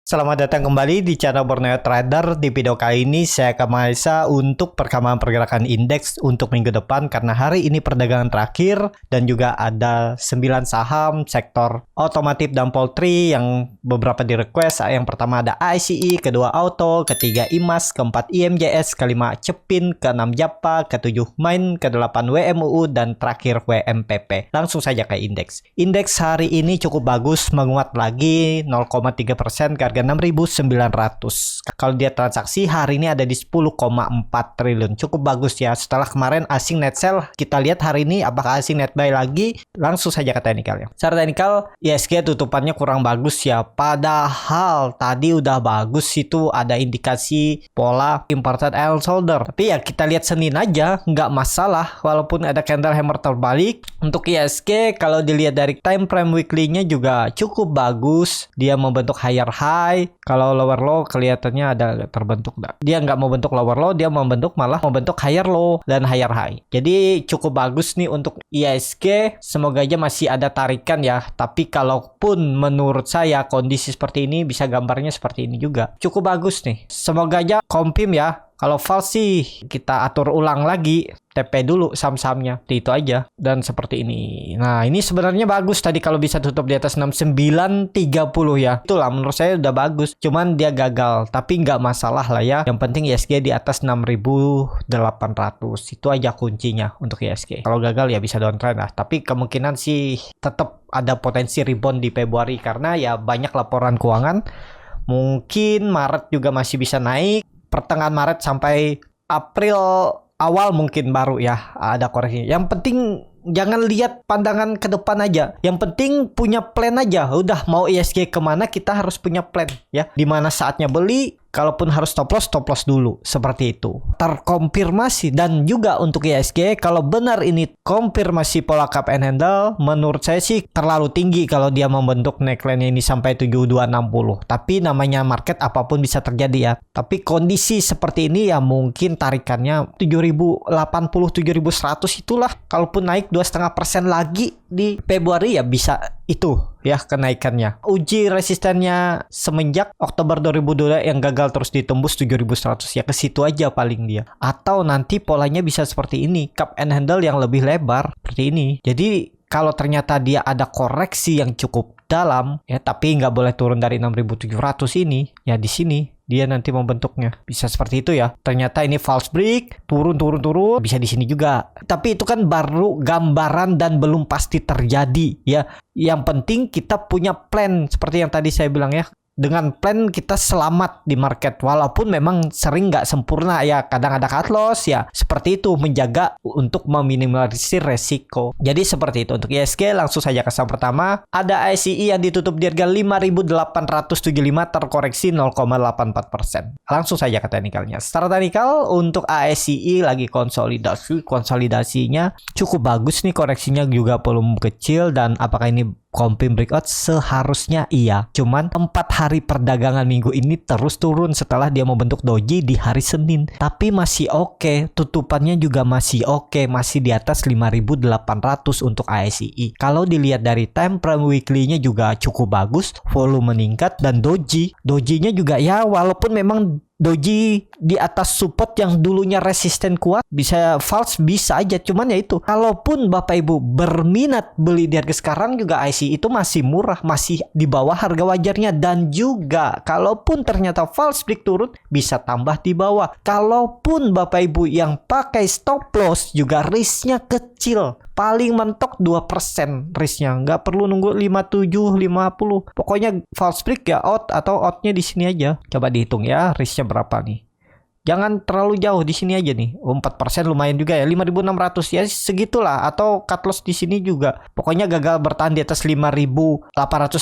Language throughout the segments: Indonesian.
Selamat datang kembali di channel Borneo Trader. Di video kali ini saya akan menganalisa untuk perkembangan pergerakan indeks untuk minggu depan karena hari ini perdagangan terakhir dan juga ada 9 saham sektor otomotif dan poultry yang beberapa di request. Yang pertama ada ICE, kedua Auto, ketiga IMAS, keempat IMJS, kelima Cepin, keenam Japa, ketujuh Main, kedelapan WMUU dan terakhir WMPP. Langsung saja ke indeks. Indeks hari ini cukup bagus, menguat lagi 0,3% ke harga 6.900. Kalau dia transaksi hari ini ada di 10,4 triliun. Cukup bagus ya. Setelah kemarin asing net sell, kita lihat hari ini apakah asing net buy lagi. Langsung saja ke teknikal ya. Secara teknikal, ISG tutupannya kurang bagus ya. Padahal tadi udah bagus, itu ada indikasi pola important and shoulder. Tapi ya kita lihat Senin aja, nggak masalah. Walaupun ada candle hammer terbalik. Untuk ISG, kalau dilihat dari time frame weekly-nya juga cukup bagus. Dia membentuk higher high. Kalau lower low kelihatannya ada terbentuk. Dia nggak mau bentuk lower low, dia malah membentuk higher low dan higher high. Jadi cukup bagus nih untuk ISG. Semoga aja masih ada tarikan ya. Tapi kalaupun menurut saya kondisi seperti ini bisa gambarnya seperti ini juga. Cukup bagus nih. Semoga aja confirm ya. Kalau false sih kita atur ulang lagi, TP dulu saham-sahamnya. Itu aja. Dan seperti ini. Nah, ini sebenarnya bagus tadi kalau bisa tutup di atas 69.30 ya. Itulah menurut saya udah bagus. Cuman dia gagal. Tapi nggak masalah lah ya. Yang penting ISG di atas 6.800. Itu aja kuncinya untuk ISG. Kalau gagal ya bisa downtrend lah. Tapi kemungkinan sih tetap ada potensi rebound di Februari. Karena ya banyak laporan keuangan. Mungkin Maret juga masih bisa naik. Pertengahan Maret sampai April awal mungkin baru ya ada koreksi. Yang penting jangan lihat pandangan ke depan aja. Yang penting punya plan aja. Udah mau ISG kemana kita harus punya plan ya. Dimana saatnya beli. Kalaupun harus stop loss dulu. Seperti itu. Terkonfirmasi. Dan juga untuk ISG, kalau benar ini konfirmasi pola cup and handle, menurut saya sih terlalu tinggi kalau dia membentuk neckline ini sampai 7260. Tapi namanya market apapun bisa terjadi ya. Tapi kondisi seperti ini ya mungkin tarikannya 7080, 7100 itulah. Kalaupun naik 2,5% lagi di Februari ya bisa itu ya kenaikannya. Uji resistennya semenjak Oktober 2022 yang gagal terus ditembus 7100 ya, ke situ aja paling dia. Atau nanti polanya bisa seperti ini, cup and handle yang lebih lebar seperti ini. Jadi kalau ternyata dia ada koreksi yang cukup dalam ya, tapi nggak boleh turun dari 6.700 ini ya, di sini dia nanti membentuknya bisa seperti itu ya. Ternyata ini false break, turun bisa di sini juga. Tapi itu kan baru gambaran dan belum pasti terjadi ya. Yang penting kita punya plan seperti yang tadi saya bilang ya. Dengan plan kita selamat di market. Walaupun memang sering nggak sempurna ya. Kadang ada cut loss ya. Seperti itu menjaga untuk meminimalisir resiko. Jadi seperti itu. Untuk ISG langsung saja ke saham pertama. Ada ICE yang ditutup di harga 5.875 terkoreksi 0,84%. Langsung saja ke teknikalnya. Secara teknikal untuk ICE lagi konsolidasi. Konsolidasinya cukup bagus nih. Koreksinya juga belum kecil. Dan apakah ini confirm breakout? Seharusnya iya. Cuman 4 hari perdagangan minggu ini terus turun setelah dia membentuk doji di hari Senin. Tapi masih oke. Tutupannya juga masih oke. Masih di atas 5.800 untuk ICE. Kalau dilihat dari time frame weekly-nya juga cukup bagus. Volume meningkat dan dojinya juga ya walaupun memang doji di atas support yang dulunya resisten kuat bisa false bisa aja, cuman ya itu kalaupun Bapak Ibu berminat beli di harga sekarang juga IC itu masih murah, masih di bawah harga wajarnya. Dan juga kalaupun ternyata false break turun bisa tambah di bawah. Kalaupun Bapak Ibu yang pakai stop loss juga risknya kecil, paling mentok 2% risknya, nggak perlu nunggu 57, 50. Pokoknya false break ya out atau outnya di sini aja. Coba dihitung ya risknya berapa nih. Jangan terlalu jauh, di sini aja nih. 4% lumayan juga ya. 5.600 ya segitulah, atau cut loss di sini juga. Pokoknya gagal bertahan di atas 5.800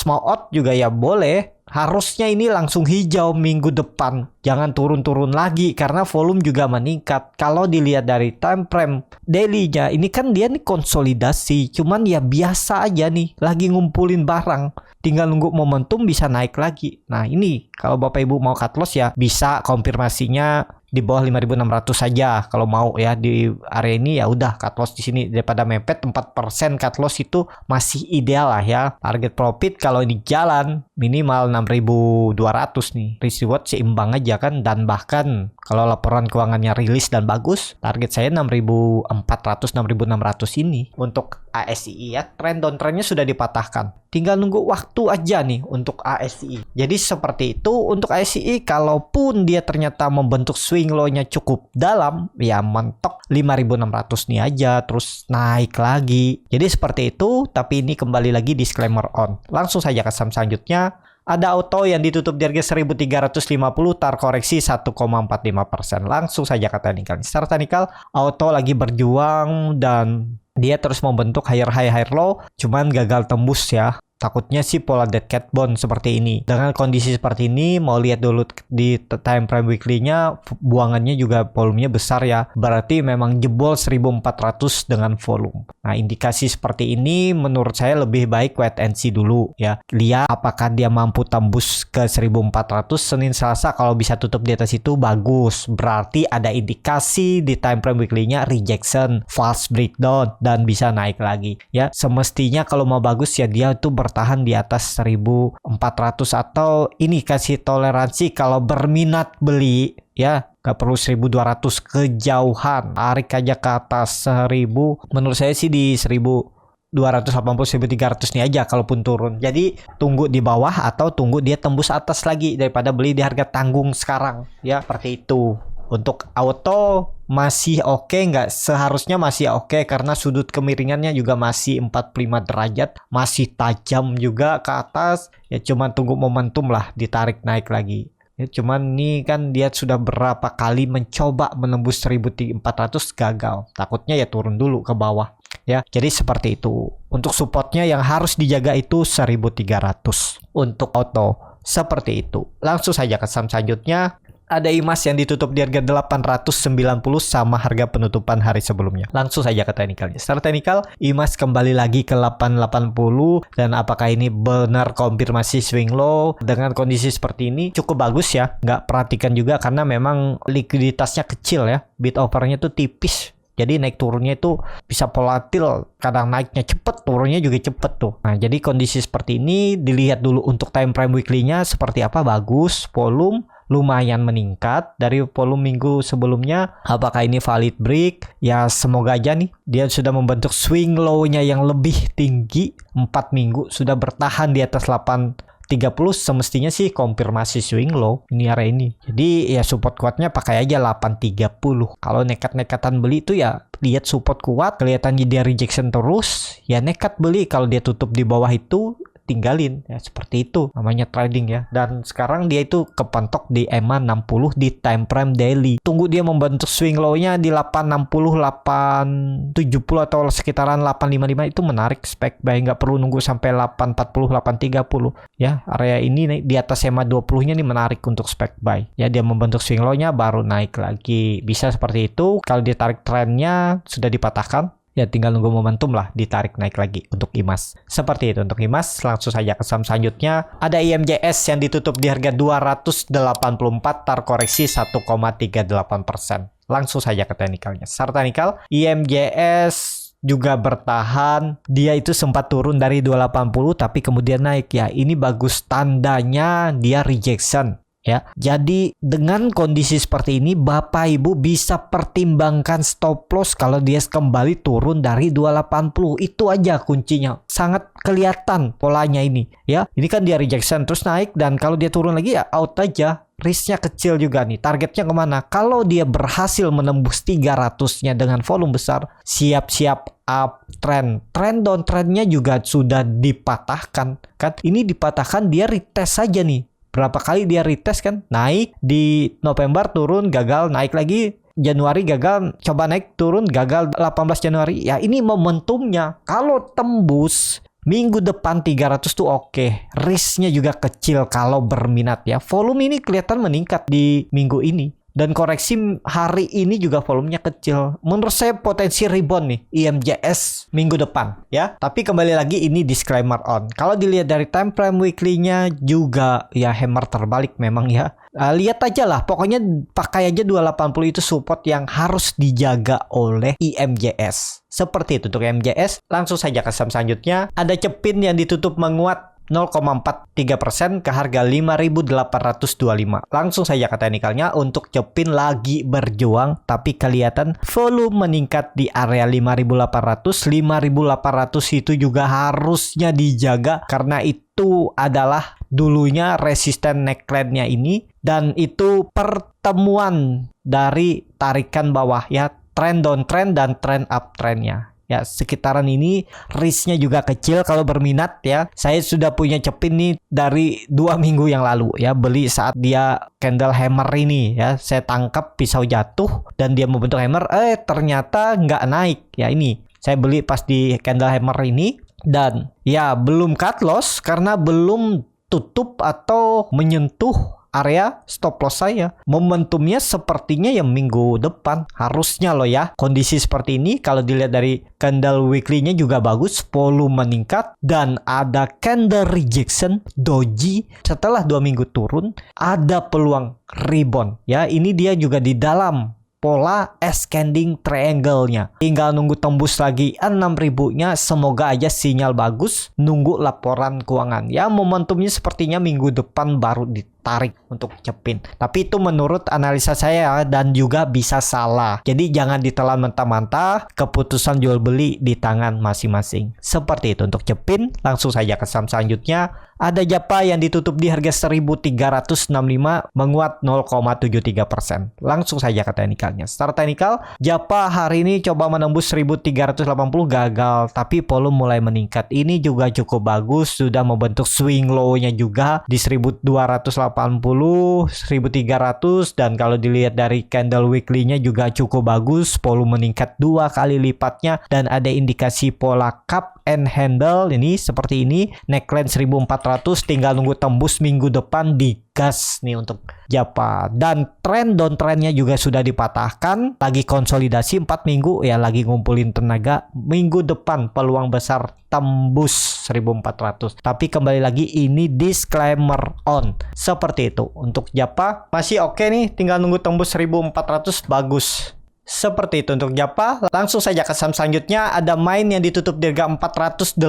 mau out juga ya boleh. Harusnya ini langsung hijau minggu depan. Jangan turun-turun lagi karena volume juga meningkat. Kalau dilihat dari time frame daily-nya, ini kan dia nih konsolidasi. Cuman ya biasa aja nih, lagi ngumpulin barang. Tinggal nunggu momentum bisa naik lagi. Nah ini kalau Bapak Ibu mau cut loss ya bisa konfirmasinya di bawah 5.600 saja kalau mau ya di area ini. Ya udah cut loss di sini daripada mepet 4% cut loss itu masih ideal lah ya. Target profit kalau ini jalan minimal 6.200 nih. Risk reward seimbang aja kan, dan bahkan kalau laporan keuangannya rilis dan bagus, target saya 6.400 6.600 ini untuk ASI ya. Trend downtrendnya sudah dipatahkan. Tinggal nunggu waktu aja nih untuk ASI. Jadi seperti itu untuk ASI. Kalaupun dia ternyata membentuk swing low-nya cukup dalam, ya mentok 5.600 nih aja terus naik lagi. Jadi seperti itu, tapi ini kembali lagi disclaimer on. Langsung saja ke saham selanjutnya. Ada auto yang ditutup di harga 1.350, tar koreksi 1,45%. Langsung saja ke technical. Secara technical, auto lagi berjuang dan dia terus membentuk higher high higher low, cuman gagal tembus ya. Takutnya sih pola dead cat bone seperti ini. Dengan kondisi seperti ini, mau lihat dulu di time frame weekly-nya, buangannya juga volumenya besar ya. Berarti memang jebol 1.400 dengan volume. Nah, indikasi seperti ini menurut saya lebih baik wait and see dulu ya. Lihat apakah dia mampu tembus ke 1.400 Senin Selasa. Kalau bisa tutup di atas itu bagus. Berarti ada indikasi di time frame weekly-nya rejection, false breakdown, dan bisa naik lagi ya. Semestinya kalau mau bagus ya dia tuh bertahan di atas 1.400 atau ini kasih toleransi kalau berminat beli ya. Gak perlu 1.200 kejauhan, tarik aja ke atas 1.000. Menurut saya sih di 1.280 1.300 nih aja kalaupun turun. Jadi tunggu di bawah atau tunggu dia tembus atas lagi daripada beli di harga tanggung sekarang ya, seperti itu. Untuk auto masih oke, nggak seharusnya masih oke karena sudut kemiringannya juga masih 45 derajat, masih tajam juga ke atas. Ya cuman tunggu momentum lah ditarik naik lagi. Ya cuman ini kan dia sudah berapa kali mencoba menembus 1.400 gagal. Takutnya ya turun dulu ke bawah. Ya, jadi seperti itu. Untuk supportnya yang harus dijaga itu 1.300 untuk auto. Seperti itu. Langsung saja ke saham selanjutnya. Ada IMAS yang ditutup di harga 890 sama harga penutupan hari sebelumnya. Langsung saja ke teknikalnya. Secara teknikal, IMAS kembali lagi ke 880 dan apakah ini benar konfirmasi swing low dengan kondisi seperti ini cukup bagus ya. Nggak perhatikan juga karena memang likuiditasnya kecil ya. Bid overnya tuh tipis. Jadi naik turunnya itu bisa volatil, kadang naiknya cepet, turunnya juga cepet tuh. Nah, jadi kondisi seperti ini dilihat dulu untuk time frame weekly-nya seperti apa, bagus, volume lumayan meningkat dari volume minggu sebelumnya. Apakah ini valid break? Ya semoga aja nih dia sudah membentuk swing low-nya yang lebih tinggi. 4 minggu sudah bertahan di atas 830, semestinya sih konfirmasi swing low ini area ini. Jadi ya support kuatnya pakai aja 830. Kalau nekat-nekatan beli itu ya lihat support kuat, kelihatannya dia rejection terus, ya nekat beli. Kalau dia tutup di bawah itu tinggalin ya, seperti itu namanya trading ya. Dan sekarang dia itu kepentok di EMA 60 di time frame daily. Tunggu dia membentuk swing low-nya di 860 870 atau sekitaran 855 itu menarik spek buy, nggak perlu nunggu sampai 840 830 ya. Area ini di atas EMA 20-nya nih menarik untuk spek buy ya. Dia membentuk swing low-nya baru naik lagi, bisa seperti itu. Kalau dia tarik trennya sudah dipatahkan ya tinggal nunggu momentum lah ditarik naik lagi untuk IMAS. Seperti itu untuk IMAS. Langsung saja ke saham selanjutnya. Ada IMJS yang ditutup di harga 284, tar koreksi 1,38%. Langsung saja ke teknikalnya. Secara teknikal, IMJS juga bertahan. Dia itu sempat turun dari 280 tapi kemudian naik ya. Ini bagus, tandanya dia rejection. Ya, jadi dengan kondisi seperti ini Bapak Ibu bisa pertimbangkan stop loss kalau dia kembali turun dari 280. Itu aja kuncinya. Sangat kelihatan polanya ini ya. Ini kan dia rejection terus naik, dan kalau dia turun lagi ya out aja. Risknya kecil juga nih. Targetnya kemana? Kalau dia berhasil menembus 300-nya dengan volume besar, siap-siap uptrend. Trend downtrendnya juga sudah dipatahkan kan. Ini dipatahkan, dia retest saja nih. Berapa kali dia retest kan, naik di November turun gagal, naik lagi Januari gagal, coba naik turun gagal 18 Januari. Ya ini momentumnya. Kalau tembus minggu depan 300 tuh oke. Risknya juga kecil kalau berminat ya. Volume ini kelihatan meningkat di minggu ini. Dan koreksi hari ini juga volumenya kecil. Menurut saya potensi rebound nih IMJS minggu depan ya. Tapi kembali lagi ini disclaimer on. Kalau dilihat dari time frame weekly-nya juga ya hammer terbalik memang ya. Lihat aja lah, pokoknya pakai aja 280 itu support yang harus dijaga oleh IMJS. Seperti itu untuk IMJS. Langsung saja ke saham selanjutnya. Ada Cepin yang ditutup menguat 0,43% ke harga 5.825. Langsung saja ke teknikalnya. Untuk Cepin lagi berjuang, tapi kelihatan volume meningkat di area 5.800. 5.800 itu juga harusnya dijaga karena itu adalah dulunya resisten neckline-nya ini, dan itu pertemuan dari tarikan bawah ya, trend downtrend dan trend uptrend-nya. Ya, sekitaran ini risknya juga kecil kalau berminat ya. Saya sudah punya Cepin nih dari 2 minggu yang lalu ya. Beli saat dia candle hammer ini ya. Saya tangkap pisau jatuh dan dia membentuk hammer. Ternyata nggak naik ya ini. Saya beli pas di candle hammer ini. Dan ya belum cut loss karena belum tutup atau menyentuh area stop loss saya. Momentumnya sepertinya ya minggu depan harusnya loh ya. Kondisi seperti ini kalau dilihat dari candle weekly-nya juga bagus, volume meningkat dan ada candle rejection doji setelah 2 minggu turun, ada peluang rebound ya. Ini dia juga di dalam pola ascending triangle-nya. Tinggal nunggu tembus lagi 6.000-nya. Semoga aja sinyal bagus. Nunggu laporan keuangan. Ya momentumnya sepertinya minggu depan baru ditarik untuk Cepin. Tapi itu menurut analisa saya dan juga bisa salah. Jadi jangan ditelan mentah-mentah. Keputusan jual beli di tangan masing-masing. Seperti itu untuk Cepin. Langsung saja ke saham selanjutnya. Ada Japa yang ditutup di harga 1.365 menguat 0,73%. Langsung saja ke teknikalnya. Secara teknikal, Japa hari ini coba menembus 1.380 gagal, tapi volume mulai meningkat. Ini juga cukup bagus, sudah membentuk swing low-nya juga di 1.280, 1.300, dan kalau dilihat dari candle weekly-nya juga cukup bagus, volume meningkat 2 kali lipatnya dan ada indikasi pola cup and handle ini seperti ini, neckline 1.400, tinggal nunggu tembus minggu depan di gas nih untuk Japa. Dan tren downtrendnya juga sudah dipatahkan, lagi konsolidasi 4 minggu ya, lagi ngumpulin tenaga. Minggu depan peluang besar tembus 1.400. Tapi kembali lagi ini disclaimer on. Seperti itu untuk Japa masih oke nih, tinggal nunggu tembus 1.400 bagus. Seperti itu untuk Japa. Langsung saja ke saham selanjutnya. Ada Main yang ditutup di harga 480,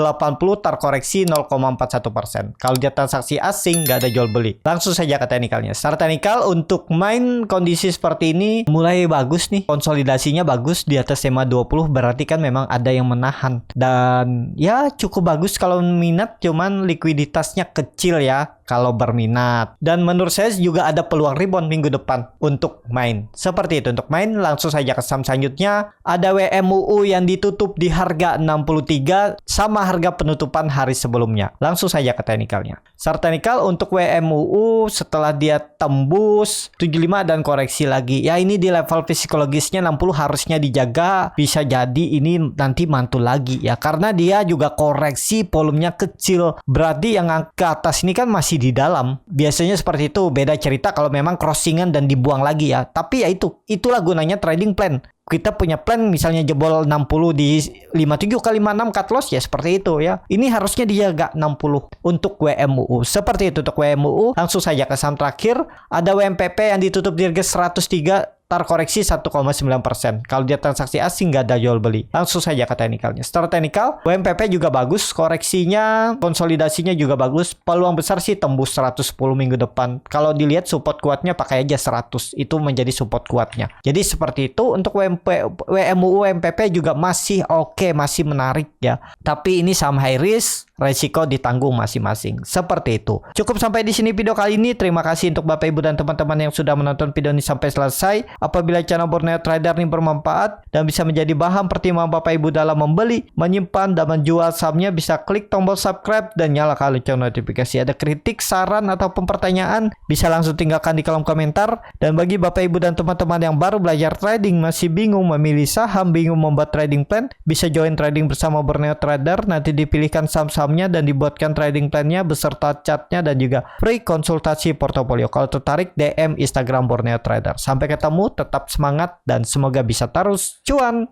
terkoreksi 0,41%. Kalau dia transaksi asing nggak ada jual beli. Langsung saja ke teknikalnya. Secara teknikal untuk Main kondisi seperti ini mulai bagus nih. Konsolidasinya bagus di atas EMA 20, berarti kan memang ada yang menahan. Dan ya cukup bagus kalau minat, cuman likuiditasnya kecil ya kalau berminat. Dan menurut saya juga ada peluang rebound minggu depan untuk Main. Seperti itu untuk Main. Langsung saja ke saham selanjutnya. Ada WMUU yang ditutup di harga 63 sama harga penutupan hari sebelumnya. Langsung saja ke teknikalnya. Secara teknikal untuk WMUU setelah dia tembus 75 dan koreksi lagi. Ya ini di level psikologisnya 60 harusnya dijaga. Bisa jadi ini nanti mantul lagi ya. Karena dia juga koreksi volumenya kecil. Berarti yang ke atas ini kan masih di dalam. Biasanya seperti itu. Beda cerita kalau memang crossingan dan dibuang lagi ya. Tapi ya itulah gunanya trading plan. Kita punya plan misalnya jebol 60 di 57 kali 56 cut loss ya seperti itu ya. Ini harusnya dijaga 60 untuk WMUU. Seperti itu untuk WMUU. Langsung saja ke saham terakhir. Ada WMPP yang ditutup di harga 103, terkoreksi 1,9%. Kalau dia transaksi asing nggak ada jual beli. Langsung saja ke teknikalnya. Secara teknikal, WMPP juga bagus. Koreksinya, konsolidasinya juga bagus. Peluang besar sih tembus 110 minggu depan. Kalau dilihat support kuatnya pakai aja 100. Itu menjadi support kuatnya. Jadi seperti itu. Untuk WMUU, WMPP juga masih oke, masih menarik ya. Tapi ini saham high risk. Resiko ditanggung masing-masing. Seperti itu. Cukup sampai di sini video kali ini. Terima kasih untuk Bapak Ibu dan teman-teman yang sudah menonton video ini sampai selesai. Apabila channel Borneo Trader ini bermanfaat dan bisa menjadi bahan pertimbangan Bapak Ibu dalam membeli, menyimpan, dan menjual sahamnya, bisa klik tombol subscribe dan nyalakan lonceng notifikasi. Ada kritik, saran, atau pertanyaan, bisa langsung tinggalkan di kolom komentar. Dan bagi Bapak Ibu dan teman-teman yang baru belajar trading, masih bingung memilih saham, bingung membuat trading plan, bisa join trading bersama Borneo Trader. Nanti dipilihkan saham-saham sahamnya dan dibuatkan trading plan-nya beserta chartnya dan juga free konsultasi portofolio. Kalau tertarik DM Instagram Borneo Trader. Sampai ketemu, tetap semangat dan semoga bisa terus cuan.